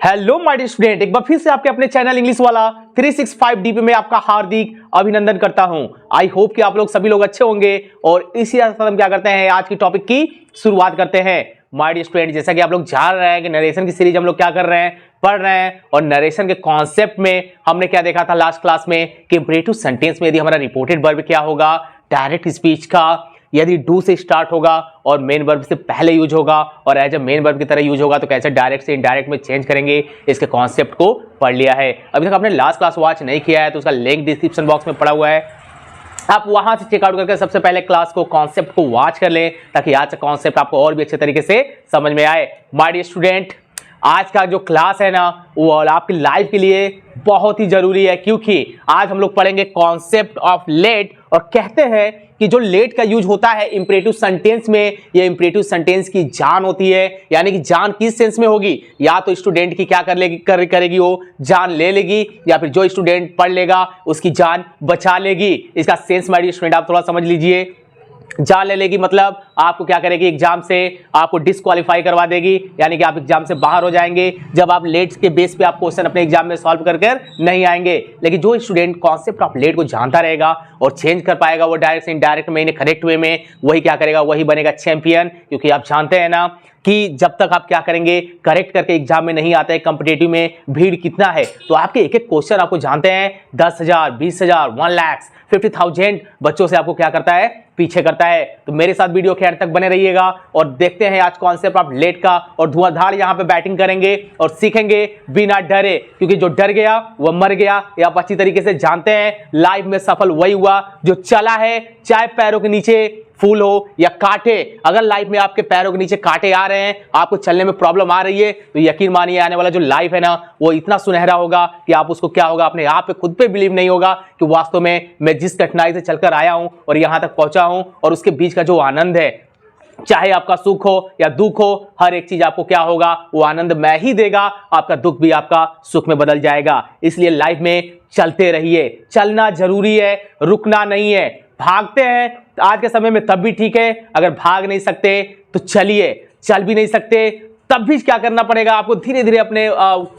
Hello my dear student, एक बार फिर से आपके अपने चैनल इंग्लिश वाला 365 डीपी में आपका हार्दिक अभिनंदन करता हूं। आई होप कि आप लोग सभी लोग अच्छे होंगे और इसी के साथ हम क्या करते हैं, आज की टॉपिक की शुरुआत करते हैं। माय डियर स्टूडेंट, जैसा कि आप लोग जान रहे हैं कि नरेशन की सीरीज हम लोग क्या कर रहे हैं, पढ़ रहे हैं। और नरेशन के कॉन्सेप्ट में हमने क्या देखा था लास्ट क्लास में कि इंपरेटिव सेंटेंस में यदि हमारा रिपोर्टेड वर्ब क्या होगा, डायरेक्ट स्पीच का यदि डू से स्टार्ट होगा और मेन वर्ब से पहले यूज होगा और एज ए मेन वर्ब की तरह यूज होगा तो कैसे डायरेक्ट से इनडायरेक्ट में चेंज करेंगे, इसके कॉन्सेप्ट को पढ़ लिया है। अभी तक आपने लास्ट क्लास वॉच नहीं किया है तो उसका लिंक डिस्क्रिप्शन बॉक्स में पड़ा हुआ है, आप वहां से चेकआउट करके सबसे पहले क्लास को कॉन्सेप्ट को वॉच कर लें ताकि आज का कॉन्सेप्ट आपको और भी अच्छे तरीके से समझ में आए। माय डियर स्टूडेंट, आज का जो क्लास है ना वो आपकी लाइफ के लिए बहुत ही जरूरी है, क्योंकि आज हम लोग पढ़ेंगे कॉन्सेप्ट ऑफ लेट। और कहते हैं कि जो लेट का यूज होता है इंपरेटिव सेंटेंस में, ये इंपरेटिव सेंटेंस की जान होती है। यानी कि जान किस सेंस में होगी, या तो स्टूडेंट की क्या करेगी वो जान ले लेगी, या फिर जो स्टूडेंट पढ़ लेगा उसकी जान बचा लेगी। इसका सेंस माय डियर स्टूडेंट आप थोड़ा समझ लीजिए। जान ले लेगी मतलब आपको क्या करेगी, एग्जाम से आपको डिस्क्वालीफाई करवा देगी, यानी कि आप एग्जाम से बाहर हो जाएंगे जब आप लेट के बेस पे आप क्वेश्चन अपने एग्जाम में सॉल्व कर नहीं आएंगे। लेकिन जो स्टूडेंट कॉन्सेप्ट ऑफ लेट को जानता रहेगा और चेंज कर पाएगा वो डायरेक्ट से इनडायरेक्ट में, करेक्ट वे में, वही क्या करेगा, वही बनेगा चैंपियन। क्योंकि आप जानते हैं ना कि जब तक आप क्या करेंगे, करेक्ट करके एग्जाम में नहीं आते हैं, कंपिटेटिव में भीड़ कितना है, तो आपके एक एक क्वेश्चन आपको जानते हैं 10,000, 20,000, 1,50,000 बच्चों से आपको क्या करता है, पीछे करता है। तो मेरे साथ वीडियो के एंड तक बने रहिएगा और देखते हैं आज कॉन्सेप्ट ऑफ लेट का, और धुआंधार यहाँ पे बैटिंग करेंगे और सीखेंगे बिना डरे, क्योंकि जो डर गया वो मर गया। ये आप अच्छी तरीके से जानते हैं। लाइफ में सफल वही हुआ जो चला है, चाहे पैरों के नीचे फूल हो या कांटे। अगर लाइफ में आपके पैरों के नीचे कांटे आ रहे हैं, आपको चलने में प्रॉब्लम आ रही है, तो यकीन मानिए आने वाला जो लाइफ है ना वो इतना सुनहरा होगा कि आप उसको क्या होगा, अपने आप पे खुद पे बिलीव नहीं होगा कि वास्तव में मैं जिस कठिनाई से चलकर आया हूं और यहां तक पहुंचा हूं, और उसके बीच का जो आनंद है, चाहे आपका सुख हो या दुख हो, हर एक चीज आपको क्या होगा, वो आनंद मैं ही देगा, आपका दुख भी आपका सुख में बदल जाएगा। इसलिए लाइफ में चलते रहिए, चलना जरूरी है, रुकना नहीं है। भागते हैं आज के समय में तब भी ठीक है, अगर भाग नहीं सकते तो चलिए, चल भी नहीं सकते तब भी क्या करना पड़ेगा, आपको धीरे धीरे अपने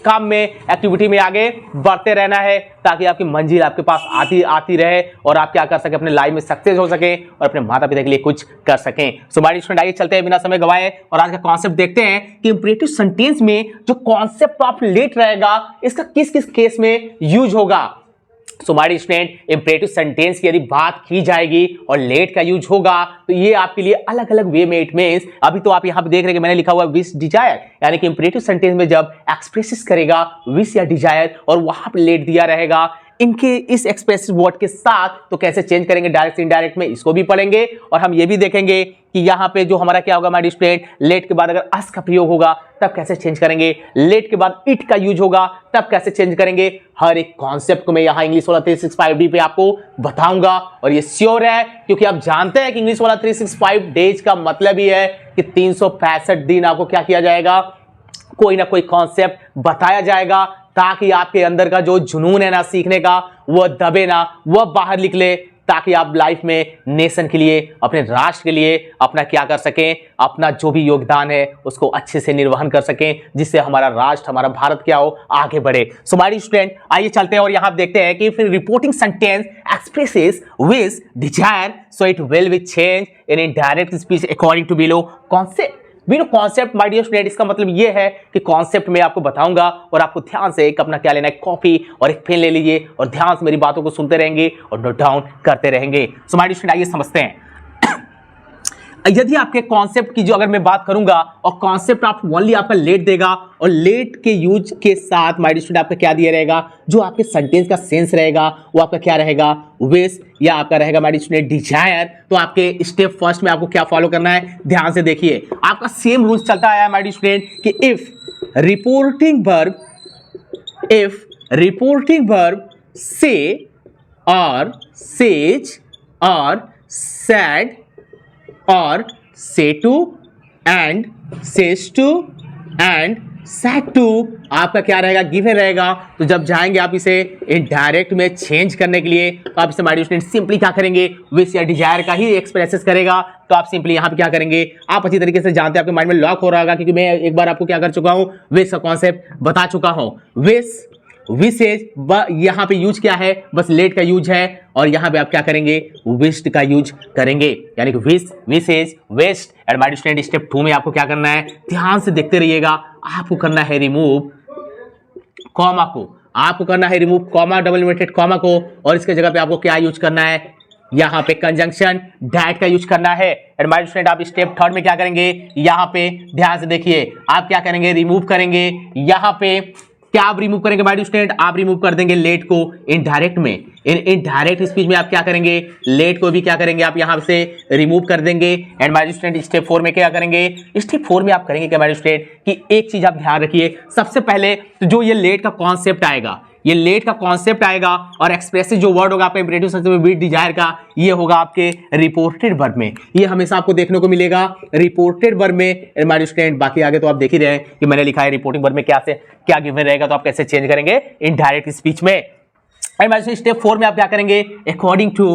काम में, एक्टिविटी में आगे बढ़ते रहना है ताकि आपकी मंजिल आपके पास आती रहे और आप क्या कर सके, अपने लाइफ में सक्सेस हो सके और अपने माता पिता के लिए कुछ कर सकें। सो माय डियर स्टूडेंट, आइए चलते हैं बिना समय गवाए और आज का कॉन्सेप्ट देखते हैं कि इंपरेटिव सेंटेंस में जो कॉन्सेप्ट ऑफ लेट रहेगा इसका किस किस केस में यूज होगा। So my dear student, imperative sentence की यदि बात की जाएगी और लेट का यूज होगा तो ये आपके लिए अलग अलग वे में इट मींस, अभी तो आप यहां पे देख रहे हैं कि मैंने लिखा हुआ विश डिजायर, यानी कि इंपरेटिव सेंटेंस में जब एक्सप्रेस करेगा विश या डिजायर और वहां पे लेट दिया रहेगा, इनके इस एक्सप्रेसिव वर्ड के साथ तो कैसे चेंज करेंगे डायरेक्ट से इनडायरेक्ट में, इसको भी पढ़ेंगे। और हम ये भी देखेंगे कि यहाँ पे जो हमारा क्या होगा माय डियर स्टूडेंट, लेट के बाद अगर अस का प्रयोग होगा तब कैसे चेंज करेंगे, लेट के बाद इट का यूज होगा तब कैसे चेंज करेंगे। हर एक कॉन्सेप्ट को मैं यहाँ इंग्लिश वाला 365 पे आपको बताऊंगा और ये श्योर है, क्योंकि आप जानते हैं कि इंग्लिश वाला 365 डेज का मतलब ही है कि 365 दिन आपको क्या किया जाएगा, कोई ना कोई कॉन्सेप्ट बताया जाएगा ताकि आपके अंदर का जो जुनून है ना सीखने का, वह दबे ना, वह बाहर निकले, ताकि आप लाइफ में नेशन के लिए, अपने राष्ट्र के लिए अपना क्या कर सकें, अपना जो भी योगदान है उसको अच्छे से निर्वहन कर सकें, जिससे हमारा राष्ट्र, हमारा भारत क्या हो, आगे बढ़े। सो माय डियर स्टूडेंट, आइए चलते हैं और यहां देखते हैं कि फिर reporting sentence expresses wish desire so it will be change in indirect speech according to below concept. Below concept my dear student, इसका मतलब ये है कि कॉन्सेप्ट में आपको बताऊंगा और आपको ध्यान से एक अपना क्या लेना है, कॉपी और एक पेन ले लीजिए और ध्यान से मेरी बातों को सुनते रहेंगे और नोट डाउन करते रहेंगे। सो माय डियर स्टूडेंट, आइए समझते हैं। यदि आपके कॉन्सेप्ट की जो अगर मैं बात करूंगा और कॉन्सेप्ट आप ओनली आपका लेट देगा और लेट के यूज के साथ माय डियर स्टूडेंट आपका क्या दिया रहेगा, जो आपके सेंटेंस का सेंस रहेगा वो आपका क्या रहेगा, विश या आपका रहेगा माय डियर स्टूडेंट डिजायर। तो आपके स्टेप फर्स्ट में आपको क्या फॉलो करना है, ध्यान से देखिए, आपका सेम रूल्स चलता आया है माय डियर स्टूडेंट कि इफ रिपोर्टिंग वर्ब से और सेज और said or say to and says to and said to आपका क्या रहेगा, गिवन रहेगा। तो जब जाएंगे आप इसे इनडायरेक्ट में चेंज करने के लिए, तो आप इसे माय डियर स्टूडेंट सिंपली क्या करेंगे, विश या डिजायर का ही एक्सप्रेसेस करेगा। तो आप सिंपली यहाँ पे क्या करेंगे, आप अच्छी तरीके से जानते हैं, आपके माइंड में लॉक हो रहा होगा, क्योंकि मैं एक बार आपको क्या कर चुका हूँ, विश का कॉन्सेप्ट बता चुका हूँ। विशेज यहाँ पे यूज क्या है, बस लेट का यूज है, और यहाँ पे आप क्या करेंगे, विश्ड का यूज करेंगे, यानी कि wishes wished. And my dear student step 2 में आपको क्या करना है, ध्यान से देखते रहिएगा, आपको करना है रिमूव कॉमा को, आपको करना है remove comma, double inverted comma को, और इसके जगह पे आपको क्या यूज करना है, यहाँ पे कंजंक्शन दैट का यूज करना है। एंड माय डियर स्टूडेंट आप स्टेप 3 में क्या करेंगे, यहाँ पे ध्यान से देखिए, आप क्या करेंगे, रिमूव करेंगे, यहाँ पे क्या आप रिमूव करेंगे माय डियर स्टूडेंट, आप रिमूव कर देंगे लेट को इनडायरेक्ट में। इनडायरेक्ट स्पीच में आप क्या करेंगे, लेट को भी क्या करेंगे, आप यहां से रिमूव कर देंगे। And my dear student step 4 में क्या करेंगे, स्टेप 4 में आप करेंगे क्या माय डियर स्टूडेंट, कि एक चीज आप ध्यान रखिए, सबसे पहले तो जो ये लेट का कॉन्सेप्ट आएगा, ये लेट का कॉन्सेप्ट आएगा, और एक्सप्रेसिव जो वर्ड होगा आपका इंपरेटिव सेंस में विद डिजायर का, ये होगा आपके रिपोर्टेड वर्ब में, ये हमेशा आपको देखने को मिलेगा रिपोर्टेड वर्ब में। माय डियर स्टूडेंट बाकी आगे तो आप देख ही रहे हैं कि मैंने लिखा है रिपोर्टिंग वर्ब में क्या से क्या गिवन रहेगा, तो आप कैसे चेंज करेंगे इनडायरेक्ट स्पीच में। स्टेप 4 में आप क्या करेंगे, अकॉर्डिंग टू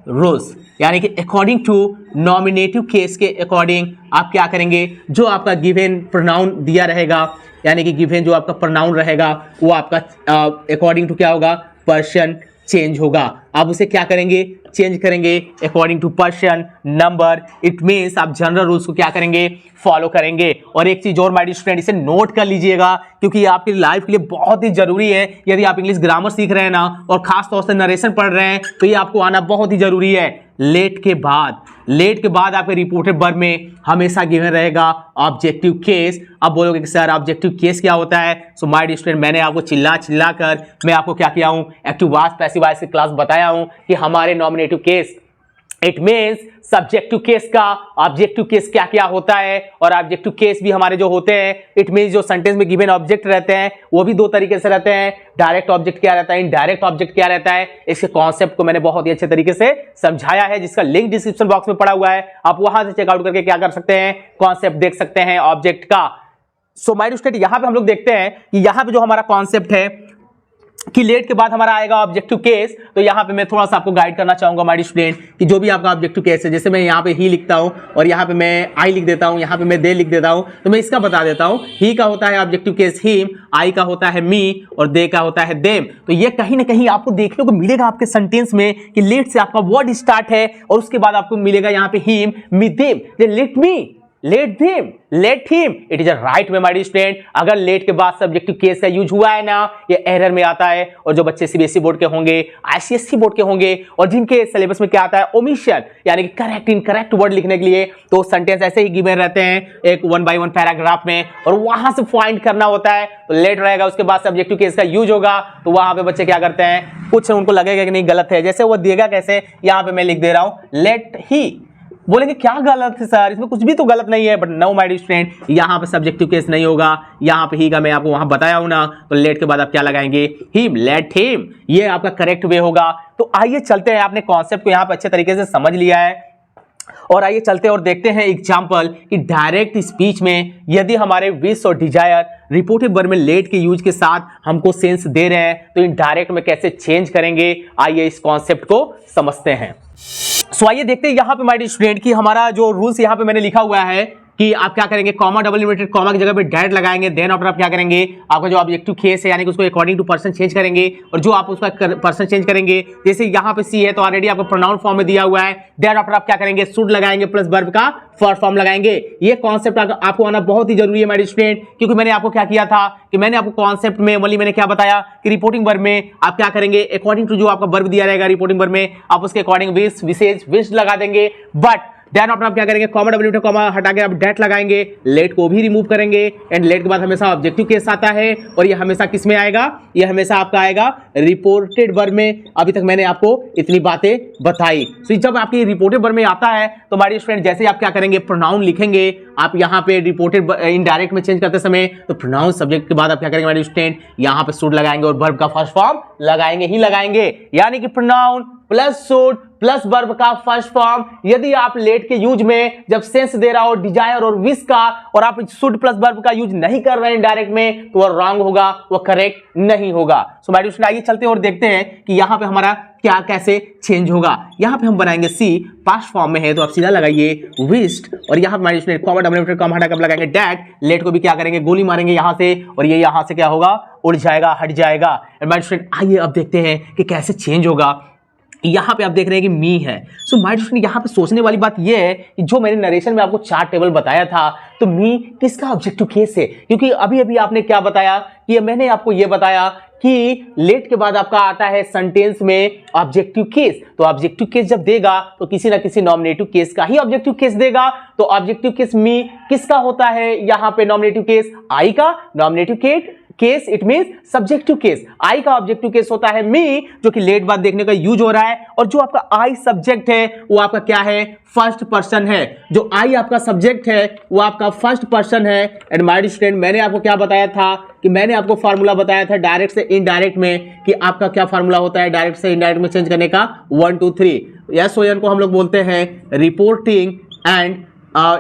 रूल्स, यानी कि अकॉर्डिंग टू नॉमिनेटिव केस के अकॉर्डिंग आप क्या करेंगे, जो आपका गिवन प्रोनाउन दिया रहेगा, यानी कि गिवन जो आपका प्रोनाउन रहेगा वो आपका अकॉर्डिंग टू क्या होगा, पर्सन चेंज होगा। आप उसे क्या करेंगे, चेंज करेंगे according to person number. It means आप जनरल रूल्स को क्या करेंगे, फॉलो करेंगे। और एक चीज और माय डियर स्टूडेंट, इसे नोट कर लीजिएगा, क्योंकि आपकी लाइफ के लिए बहुत ही जरूरी है। यदि आप इंग्लिश ग्रामर सीख रहे हैं ना, और खास तौर से नरेशन पढ़ रहे हैं, तो ये आपको आना बहुत ही जरूरी है। लेट के बाद आपके रिपोर्टेड वर्ब में हमेशा गिवन रहेगा ऑब्जेक्टिव केस। अब बोलोगे कि सर ऑब्जेक्टिव केस क्या होता है, सो माय डियर स्टूडेंट मैंने आपको चिल्ला कर मैं आपको क्या किया हूं, एक्टिव वॉइस पैसिव वॉइस की क्लास बताया हूं कि हमारे nominative case, it means subjective case का ऑब्जेक्टिव केस क्या क्या होता है, और ऑब्जेक्टिव केस भी हमारे जो होते हैं, इट मीन्स जो सेंटेंस में गिवन ऑब्जेक्ट रहते हैं वो भी दो तरीके से रहते हैं। डायरेक्ट ऑब्जेक्ट क्या रहता है, इनडायरेक्ट ऑब्जेक्ट क्या रहता है। इसके कॉन्सेप्ट को मैंने बहुत ही अच्छे तरीके से समझाया है, जिसका लिंक डिस्क्रिप्शन बॉक्स में पड़ा हुआ है, आप वहां से चेकआउट करके क्या कर सकते हैं, कॉन्सेप्ट देख सकते हैं ऑब्जेक्ट का। सो माय डियर स्टूडेंट यहां पे हम लोग देखते हैं कि यहां पे जो हमारा कॉन्सेप्ट है कि लेट के बाद हमारा आएगा ऑब्जेक्टिव केस। तो यहां पे मैं थोड़ा सा आपको गाइड करना चाहूंगा माय डियर स्टूडेंट, कि जो भी आपका ऑब्जेक्टिव केस है, जैसे मैं यहां पे ही लिखता हूं, और यहां पे मैं आई लिख देता हूं, यहां पे मैं दे लिख देता हूं, तो मैं इसका बता देता हूं। ही का होता है ऑब्जेक्टिव केस हिम, आई का होता है मी, और दे का होता है देम। तो ये कहीं ना कहीं आपको देखने को मिलेगा आपके सेंटेंस में कि लेट से आपका वर्ड स्टार्ट है, और उसके बाद आपको मिलेगा यहाँ पे him, me, them. Let me, let him, let him, it is a right way my dear student. अगर लेट के बाद सब्जेक्टिव केस का यूज हुआ है ना, ये एरर में आता है। और जो बच्चे सीबीएसई बोर्ड के होंगे, आईसीएसई बोर्ड के होंगे, और जिनके सिलेबस में क्या आता है, ओमिशन, यानी कि करेक्ट इनकरेक्ट वर्ड लिखने के लिए, तो सेंटेंस ऐसे ही गिवन रहते हैं एक 1 by 1 पैराग्राफ में, और वहां से फाइंड करना होता है। तो लेट रहेगा, उसके बाद सब्जेक्टिव केस का यूज होगा, तो वहां पे बच्चे क्या करते हैं, कुछ उनको लगेगा कि नहीं गलत है, जैसे वो देगा कैसे, यहां पे मैं लिख दे रहा हूं लेट ही। बोलेंगे क्या गलत है सर, इसमें कुछ भी तो गलत नहीं है, but no my dear student, यहां पे सब्जेक्टिव केस नहीं होगा, यहां पे ही का मैं आपको वहां बताया हूं ना। तो लेट के बाद आप क्या लगाएंगे, हिम, लेट हिम, ये आपका करेक्ट वे होगा। तो आइए चलते हैं, आपने कॉन्सेप्ट को यहां पे अच्छे तरीके से समझ लिया है, और आइए चलते और देखते हैं एग्जांपल कि डायरेक्ट स्पीच में यदि हमारे विश और डिजायर रिपोर्टेड वर्ब में लेट के यूज के साथ हमको सेंस दे रहे हैं, तो इनडायरेक्ट में कैसे चेंज करेंगे, आइए इस कॉन्सेप्ट को समझते हैं। सो आइए देखते हैं यहां पे माय डियर स्टूडेंट कि हमारा जो रूल्स यहां पे मैंने लिखा हुआ है कि आप क्या करेंगे, कॉमा, डबल इन्वर्टेड कॉमा की जगह पे डैट लगाएंगे, देन आफ्टर आप क्या करेंगे, आपका जो ऑब्जेक्टिव केस है यानी कि उसको अकॉर्डिंग टू पर्सन चेंज करेंगे, और जो आप उसका पर्सन चेंज करेंगे, जैसे यहाँ पे सी है तो ऑलरेडी आपको प्रोनाउन फॉर्म में दिया हुआ है, देन आफ्टर आप क्या करेंगे, शुड लगाएंगे प्लस वर्ब का फर्स्ट फॉर्म लगाएंगे। ये कॉन्सेप्ट आपको आना बहुत ही जरूरी है माय डियर स्टूडेंट, क्योंकि मैंने आपको क्या किया था कि मैंने आपको कॉन्सेप्ट में मैंने क्या बताया कि रिपोर्टिंग वर्ब में आप क्या करेंगे, अकॉर्डिंग टू जो आपका वर्ब दिया रहेगा रिपोर्टिंग वर्ब में, आप उसके अकॉर्डिंग विश, विशेष, विश लगा देंगे, बट देन आप क्या करेंगे, कॉमा, डबल इन्वर्टेड कॉमा हटा के आप डेट लगाएंगे, लेट को भी रिमूव करेंगे, एंड लेट के बाद हमेशा ऑब्जेक्टिव केस आता है, और ये हमेशा किस में आएगा, ये हमेशा आपका आएगा रिपोर्टेड वर्ब में। अभी तक मैंने आपको इतनी बातें बताई। तो जब आपकी रिपोर्टेड वर्ब में आता है, तो हमारे स्टूडेंट जैसे आप क्या करेंगे, प्रोनाउन लिखेंगे, आप यहाँ पे रिपोर्टेड इनडायरेक्ट में चेंज करते समय, तो प्रोनाउन सब्जेक्ट के बाद आप क्या करेंगे हमारे स्टूडेंट, यहाँ पे शुड लगाएंगे और वर्ब का फर्स्ट फॉर्म लगाएंगे ही लगाएंगे, यानी कि pronoun plus should plus verb का फर्स्ट फॉर्म। यदि आप लेट के यूज में जब सेंस दे रहा हो डिजायर और विश का और आप शुड प्लस वर्ब का यूज नहीं कर रहे हैं डायरेक्ट में, तो वो रॉन्ग होगा, वो करेक्ट नहीं होगा। सो माय डियर स्टूडेंट, आइए चलते हैं और देखते हैं कि यहां पे हमारा क्या कैसे चेंज होगा। यहां पे हम बनाएंगे सी, पास्ट फॉर्म में है तो आप सीधा लगाइए विश्ड, और यहां पे my dear student comma double comma हटा कर लगाएंगे डैट। लेट को भी क्या करेंगे, गोली मारेंगे यहां से, और ये यहां से क्या होगा, उड़ जाएगा, हट जाएगा। माय डियर स्टूडेंट आइए अब देखते हैं कि कैसे चेंज होगा। यहां पे आप देख रहे हैं कि मी है। सो माय डियर स्टूडेंट यहां पे सोचने वाली बात यह है कि जो मैंने नरेशन में आपको चार टेबल बताया था, तो मी किसका ऑब्जेक्टिव केस है? क्योंकि अभी अभी आपने क्या बताया कि मैंने आपको यह बताया कि लेट के बाद आपका आता है सेंटेंस में ऑब्जेक्टिव केस। तो ऑब्जेक्टिव केस जब देगा तो किसी ना किसी नॉमिनेटिव केस का ही ऑब्जेक्टिव केस देगा। तो ऑब्जेक्टिव केस मी किसका होता है? यहां पे नॉमिनेटिव केस आई का। Nominative case it means subjective case. I का ऑब्जेक्टिव केस होता है मी, जो कि लेट बाद देखने का यूज हो रहा है। और जो आपका आई सब्जेक्ट है वो आपका क्या है? फर्स्ट पर्सन है। जो आई आपका सब्जेक्ट है वो आपका फर्स्ट पर्सन है। एंड माय डियर स्टूडेंट मैंने आपको क्या बताया था कि मैंने आपको फार्मूला बताया था डायरेक्ट से इनडायरेक्ट में, कि आपका क्या फार्मूला होता है डायरेक्ट से इनडायरेक्ट में चेंज करने का? 1 2 3। एसओएन को हम लोग बोलते हैं रिपोर्टिंग, एंड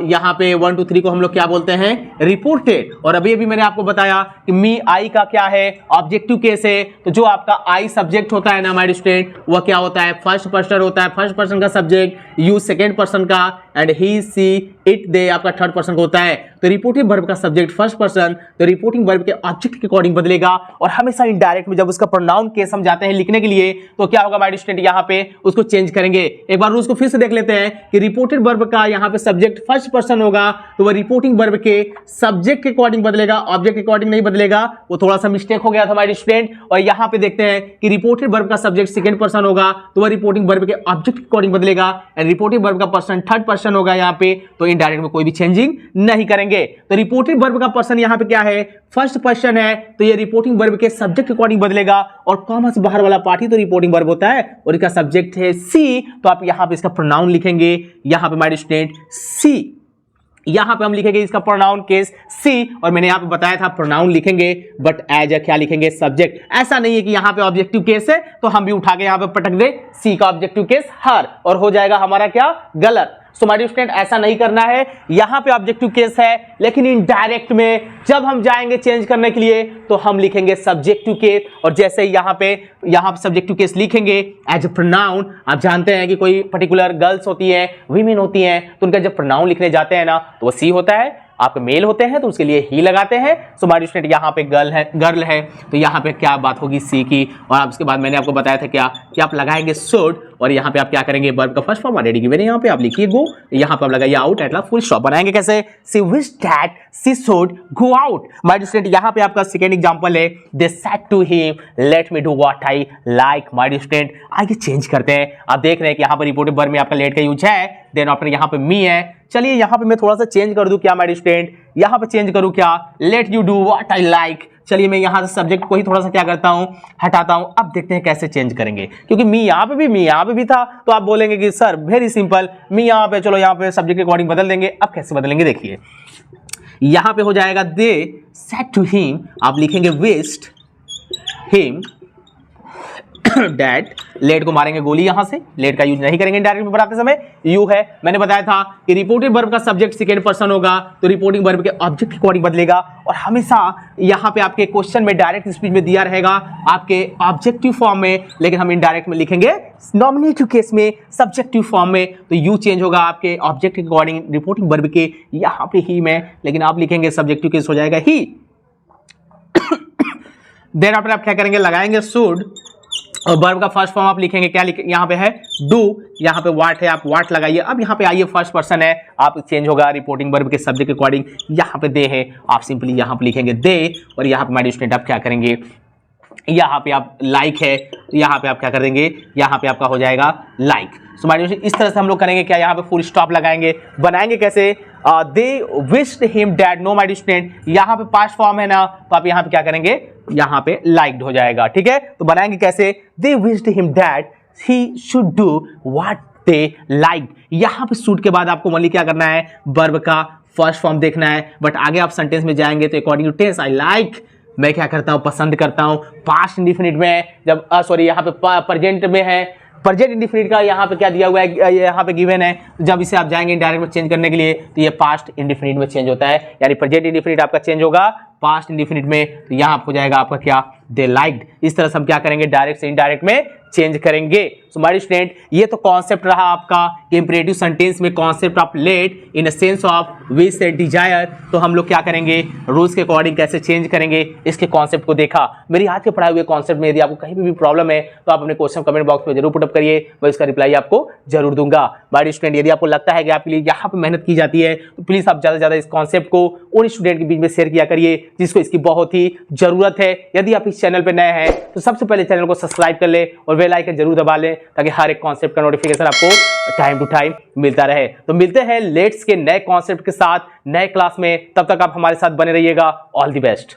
यहां पे 1 2 3 को हम लोग क्या बोलते हैं? रिपोर्टेड। और अभी अभी मैंने आपको बताया कि मी आई का क्या है? ऑब्जेक्टिव केस है। तो जो आपका आई सब्जेक्ट होता है ना माय डियर स्टूडेंट, वह क्या होता है? फर्स्ट पर्सन होता है। फर्स्ट पर्सन का सब्जेक्ट, यू सेकेंड पर्सन का, and he see it they आपका थर्ड पर्सन का होता है। तो रिपोर्टिंग वर्ब का सब्जेक्ट फर्स्ट पर्सन, तो रिपोर्टिंग वर्ब के ऑब्जेक्ट के अकॉर्डिंग बदलेगा। और हमेशा इनडायरेक्ट में जब उसका प्रोनाउन केस हम जाते हैं लिखने के लिए, तो क्या होगा माय डियर स्टूडेंट? यहां पे उसको चेंज करेंगे। एक बार उसको फिर से देख लेते हैं कि रिपोर्टेड वर्ब का यहां पे सब्जेक्ट फर्स्ट पर्सन होगा, तो वह रिपोर्टिंग वर्ब के सब्जेक्ट के अकॉर्डिंग बदलेगा, ऑब्जेक्ट के अकॉर्डिंग नहीं बदलेगा। वो थोड़ा सा मिस्टेक हो गया था माय डियर स्टूडेंट। और यहां पे देखते हैं कि रिपोर्टेड वर्ब का सब्जेक्ट सेकंड पर्सन होगा, तो वह रिपोर्टिंग वर्ब के ऑब्जेक्ट के अकॉर्डिंग बदलेगा। एंड रिपोर्टिंग वर्ब का पर्सन थर्ड पर्सन होगा यहां पे, तो इनडायरेक्ट में कोई भी चेंजिंग नहीं करेंगे। तो रिपोर्टिंग वर्ब का पर्सन यहां पे क्या है? फर्स्ट पर्सन है, तो ये रिपोर्टिंग वर्ब के सब्जेक्ट के अकॉर्डिंग बदलेगा। और कॉमा से बाहर वाला पार्ट ही तो रिपोर्टिंग वर्ब होता है, और इसका सब्जेक्ट है सी। तो आप यहां पे इसका प्रोनाउन लिखेंगे, यहां पे माय डियर स्टूडेंट सी। यहां पे हम लिखेंगे इसका प्रोनाउन केस सी। और मैंने यहां पे बताया था प्रोनाउन लिखेंगे बट एज अ क्या लिखेंगे? सब्जेक्ट। ऐसा नहीं है कि यहां पे ऑब्जेक्टिव केस है तो हम भी उठा के यहां पे पटक दे सी का ऑब्जेक्टिव केस हर, और हो जाएगा हमारा क्या? गलत। सो माय डियर स्टूडेंट ऐसा नहीं करना है। यहां पे ऑब्जेक्टिव केस है, लेकिन इनडायरेक्ट में जब हम जाएंगे चेंज करने के लिए तो हम लिखेंगे सब्जेक्टिव केस। और जैसे ही यहां पे सब्जेक्टिव केस लिखेंगे एज ए प्रोनाउन, आप जानते हैं कि कोई पर्टिकुलर गर्ल्स होती है, वीमेन होती हैं, तो उनका जब प्रोनाउन लिखने जाते हैं ना, तो वो सी होता है। आपके मेल होते हैं तो उसके लिए ही लगाते हैं। सो माय डियर स्टूडेंट यहाँ पे गर्ल है तो यहाँ पे क्या बात होगी? सी की। और आप उसके बाद मैंने आपको बताया था क्या कि आप लगाएंगे शुड, और यहाँ पे आप क्या करेंगे? वर्ब का फर्स्ट फॉर्म ऑलरेडी गिवन है, यहाँ पे आप लिखिए गो, यहाँ पे आप लगाइए आउट एट फुल स्टॉप। बनाएंगे कैसे? She wish that she should go out. My dear student यहाँ पे आपका सेकेंड एग्जाम्पल है, they said to him let me do what I like. My dear student आगे चेंज करते हैं। आप देख रहे हैं कि यहाँ पर रिपोर्टेड वर्ब में आपका लेट का यूज है, देन आफ्टर यहाँ पे मी है। चलिए यहाँ पे मैं थोड़ा सा चेंज कर दूं क्या माय डियर स्टूडेंट? यहाँ पे चेंज करूं क्या? Let you do what I like. चलिए मैं यहाँ से सब्जेक्ट को ही थोड़ा सा क्या करता हूं? हटाता हूं। अब देखते हैं कैसे चेंज करेंगे, क्योंकि मी यहाँ पे भी था। तो आप बोलेंगे कि सर वेरी सिंपल, मी यहाँ पे, चलो यहाँ पे सब्जेक्ट के अकॉर्डिंग बदल देंगे। अब कैसे बदलेंगे देखिए, यहाँ पे हो जाएगा दे सेड टू हिम, आप लिखेंगे विश्ड हिम डैट। लेट को मारेंगे गोली, यहां से लेट का यूज नहीं करेंगे डायरेक्ट में बनाते समय। यू है, मैंने बताया था कि रिपोर्टिंग वर्ब का सब्जेक्ट सेकंड पर्सन होगा, तो रिपोर्टिंग वर्ब के ऑब्जेक्ट के अकॉर्डिंग बदलेगा। और हमेशा यहां पे आपके क्वेश्चन में डायरेक्ट स्पीच में दिया रहेगा आपके ऑब्जेक्टिव फॉर्म में, लेकिन हम इनडायरेक्ट में लिखेंगे नॉमिनेटिव केस में सब्जेक्टिव फॉर्म में। तो यू चेंज होगा आपके ऑब्जेक्ट के अकॉर्डिंग रिपोर्टिंग वर्ब के, यहां पे ही में, लेकिन आप लिखेंगे सब्जेक्टिव केस हो जाएगा ही। देन आप क्या करेंगे? लगाएंगे शुड, और वर्ब का फर्स्ट फॉर्म आप लिखेंगे क्या? यहाँ पे है डू, यहाँ पे वाट है, आप वाट लगाइए। अब यहाँ पे आइए फर्स्ट पर्सन है, आप चेंज होगा रिपोर्टिंग वर्ब के सब्जेक्ट के अकॉर्डिंग। यहाँ पे दे है, आप सिंपली यहाँ पे लिखेंगे दे, और यहाँ पे माय डियर स्टूडेंट आप क्या करेंगे? यहाँ पे आप लाइक है, यहाँ पे आप क्या कर देंगे? यहाँ पे आपका हो जाएगा लाइक। सो माय डियर इस तरह से हम लोग करेंगे क्या? यहाँ पे फुल स्टॉप लगाएंगे। बनाएंगे कैसे? They wished him dad. No my dear student, यहाँ पे पास्ट फॉर्म है ना, तो आप यहाँ पे क्या करेंगे? यहाँ पे लाइक्ड हो जाएगा। ठीक है, तो बनाएंगे कैसे? They wished him dad he should do what they like. यहाँ पे शुड के बाद आपको मल्ली क्या करना है? वर्ब का फर्स्ट फॉर्म देखना है। बट आगे आप सेंटेंस में जाएंगे तो according to tense, I like मैं क्या करता हूँ, पसंद करता हूँ। पास्ट इंडिफिनिट में जब सॉरी यहाँ पे प्रेजेंट में है, प्रेजेंट इंडिफिनिट का यहाँ पे क्या दिया हुआ है, यहाँ पे गिवन है। जब इसे आप जाएंगे डायरेक्ट में चेंज करने के लिए तो ये पास्ट इंडिफिनिट में चेंज होता है, यानी प्रेजेंट इंडिफिनिट आपका चेंज होगा पास्ट इंडिफिनिट में, तो यहाँ आपको जाएगा आपका क्या, दे लाइक्ड। इस तरह से हम क्या करेंगे, डायरेक्ट से इनडायरेक्ट में चेंज करेंगे। सो माय स्टूडेंट, ये तो कॉन्सेप्ट रहा आपका इंपरेटिव सेंटेंस में concept of let in a sense of wish से डिजायर। तो हम लोग क्या करेंगे, रूल्स के अकॉर्डिंग कैसे चेंज करेंगे, इसके कॉन्सेप्ट को देखा। मेरी आज के पढ़ाए हुए कॉन्सेप्ट में यदि आपको कहीं भी प्रॉब्लम है तो आप अपने क्वेश्चन कमेंट बॉक्स में जरूर पुटअप करिए, मैं इसका रिप्लाई आपको जरूर दूंगा। माय स्टूडेंट, यदि आपको लगता है कि आपके लिए यहाँ पे मेहनत की जाती है तो प्लीज आप ज्यादा से ज्यादा इस कॉन्सेप्ट को उन स्टूडेंट के बीच में शेयर किया करिए जिसको इसकी बहुत ही जरूरत है। यदि आप इस चैनल पर नए हैं तो सबसे पहले चैनल को सब्सक्राइब कर ले और बेल आइकन जरूर दबा लें ताकि हर एक कॉन्सेप्ट का नोटिफिकेशन आपको टाइम टू टाइम मिलता रहे। तो मिलते हैं लेट्स के नए कॉन्सेप्ट के साथ नए क्लास में, तब तक आप हमारे साथ बने रहिएगा। All the best.